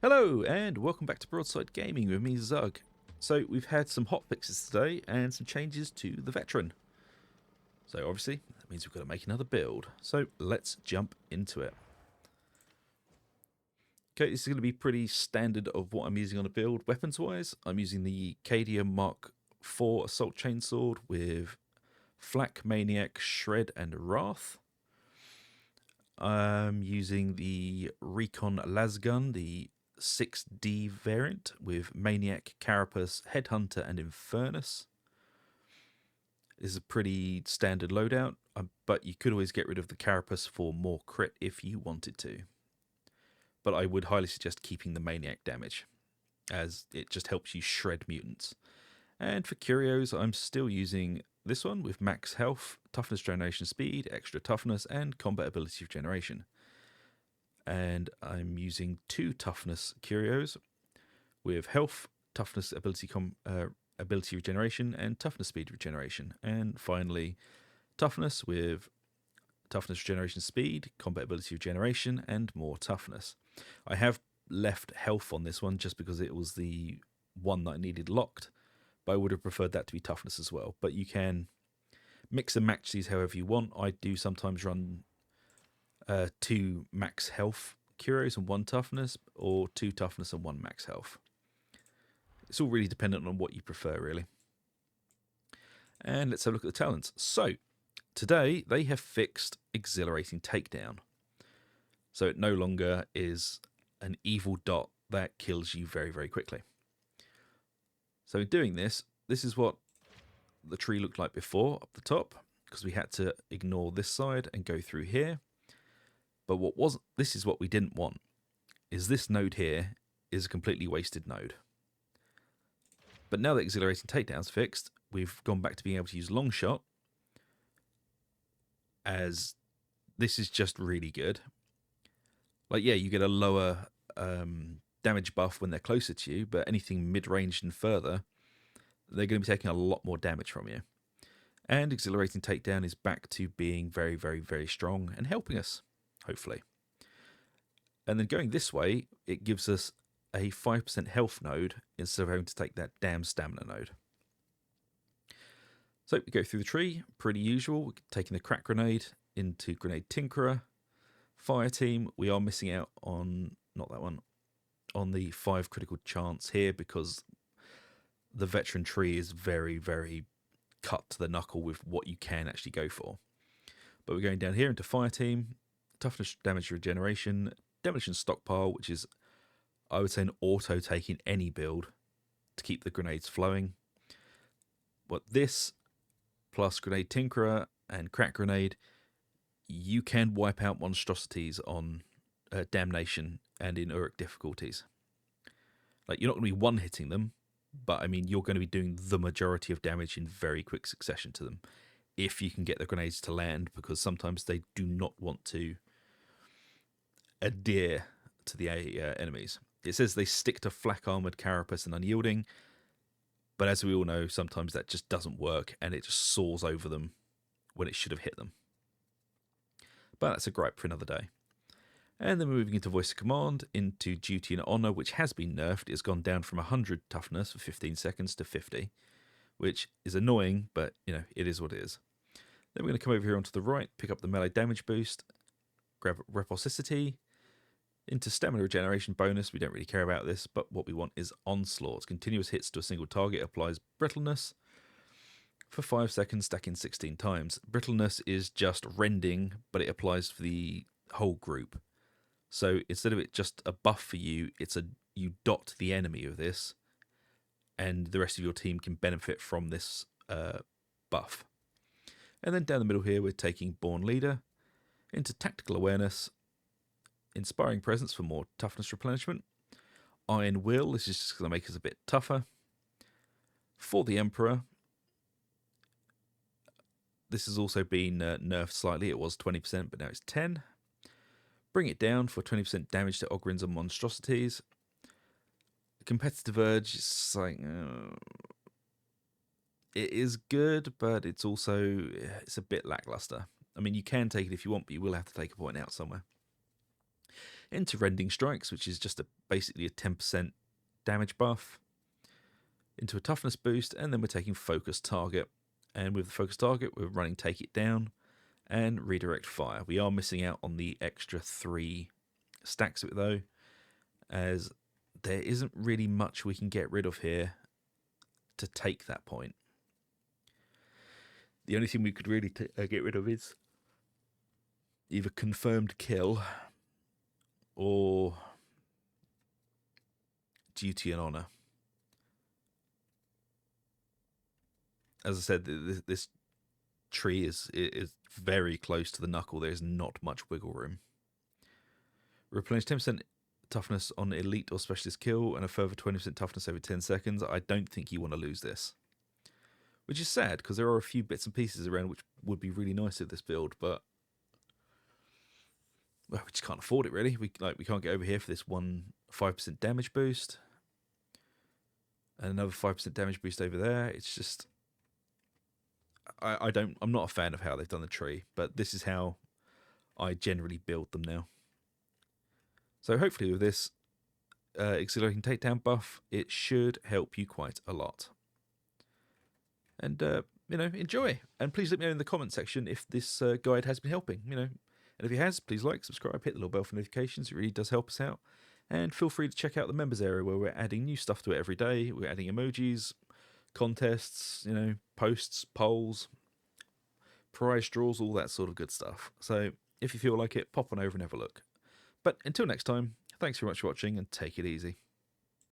Hello and welcome back to Broadside Gaming with me, Zug. So we've had some hotfixes today and some changes to the veteran. So obviously that means we've got to make another build. So let's jump into it. Okay, this is going to be pretty standard of what I'm using on a build. Weapons wise, I'm using the Cadia Mark IV Assault Chainsword with Flak, Maniac, Shred and Wrath. I'm using the Recon Lasgun, the 6D variant with Maniac, Carapace, Headhunter and Infernus. This is a pretty standard loadout, but you could always get rid of the Carapace for more crit if you wanted to. But I would highly suggest keeping the Maniac damage, as it just helps you shred mutants. And for Curios, I'm still using this one with max health, toughness generation speed, extra toughness, and combat ability regeneration. And I'm using 2 toughness Curios with health, toughness ability regeneration, and toughness speed regeneration. And finally, toughness with toughness regeneration speed, combat ability regeneration, and more toughness. I have left health on this one just because it was the one that I needed locked, but I would have preferred that to be toughness as well. But you can mix and match these however you want. I do sometimes run 2 max health Curios and 1 toughness, or 2 toughness and 1 max health. It's all really dependent on what you prefer, really. And let's have a look at the talents. So, today they have fixed Exhilarating Takedown. So it no longer is an evil dot that kills you very, very quickly. So in doing this, this is what the tree looked like before up the top, because we had to ignore this side and go through here. But this is what we didn't want, is this node here is a completely wasted node. But now that Exhilarating Takedown's fixed, we've gone back to being able to use Long Shot, as this is just really good. Like, yeah, you get a lower damage buff when they're closer to you, but anything mid-range and further, they're going to be taking a lot more damage from you. And Exhilarating Takedown is back to being very, very, very strong and helping us, hopefully. And then going this way, it gives us a 5% health node instead of having to take that damn stamina node. So we go through the tree, pretty usual, taking the Crack Grenade into Grenade Tinkerer. Fire Team, we are missing out on, not that one, on the 5 critical chance here because the veteran tree is very, very cut to the knuckle with what you can actually go for. But we're going down here into Fire Team, toughness, damage regeneration, demolition stockpile, which is, I would say, an auto take in any build to keep the grenades flowing. But this plus Grenade Tinkerer and Crack Grenade, you can wipe out monstrosities on Damnation and in Uruk difficulties. Like, you're not going to be one-hitting them, but I mean, you're going to be doing the majority of damage in very quick succession to them if you can get the grenades to land, because sometimes they do not want to adhere to the enemies. It says they stick to flak armored, carapace, and unyielding, but as we all know, sometimes that just doesn't work and it just soars over them when it should have hit them. But that's a gripe for another day. And then we're moving into Voice of Command, into Duty and Honor, which has been nerfed. It's gone down from 100 toughness for 15 seconds to 50, which is annoying, but, you know, it is what it is. Then we're going to come over here onto the right, pick up the melee damage boost, grab Reposicity, into Stamina Regeneration bonus. We don't really care about this, but what we want is Onslaught. Continuous hits to a single target applies Brittleness for 5 seconds, stacking 16 times. Brittleness is just rending, but it applies for the whole group. So instead of it just a buff for you, you dot the enemy with this, and the rest of your team can benefit from this buff. And then down the middle here, we're taking Born Leader into Tactical Awareness, Inspiring Presence for more toughness replenishment, Iron Will, this is just going to make us a bit tougher. For the Emperor, this has also been nerfed slightly. It was 20%, but now it's 10%. Bring it down for 20% damage to Ogryns and monstrosities. Competitive Urge, it's like, it is good, but it's a bit lackluster. I mean, you can take it if you want, but you will have to take a point out somewhere. into Rending Strikes, which is just basically a 10% damage buff, into a toughness boost, and then we're taking Focus Target. And with the Focus Target, we're running Take It Down and Redirect Fire. We are missing out on the extra 3 stacks of it though, as there isn't really much we can get rid of here to take that point. The only thing we could really get rid of is either Confirmed Kill or Duty and Honor. As I said, this tree is very close to the knuckle. There's not much wiggle room. Replenish 10% toughness on elite or specialist kill and a further 20% toughness every 10 seconds. I don't think you want to lose this. Which is sad, because there are a few bits and pieces around which would be really nice with this build, but well, we just can't afford it really. We can't get over here for this 5% damage boost. And another 5% damage boost over there. It's just I'm not a fan of how they've done the tree, but this is how I generally build them now. So hopefully with this Exhilarating Takedown buff, it should help you quite a lot. And, enjoy. And please let me know in the comment section if this guide has been helping, And if it has, please like, subscribe, hit the little bell for notifications. It really does help us out. And feel free to check out the members area where we're adding new stuff to it every day. We're adding emojis, contests, posts, polls, prize draws, all that sort of good stuff. So if you feel like it, pop on over and have a look. But until next time, thanks very much for watching and take it easy.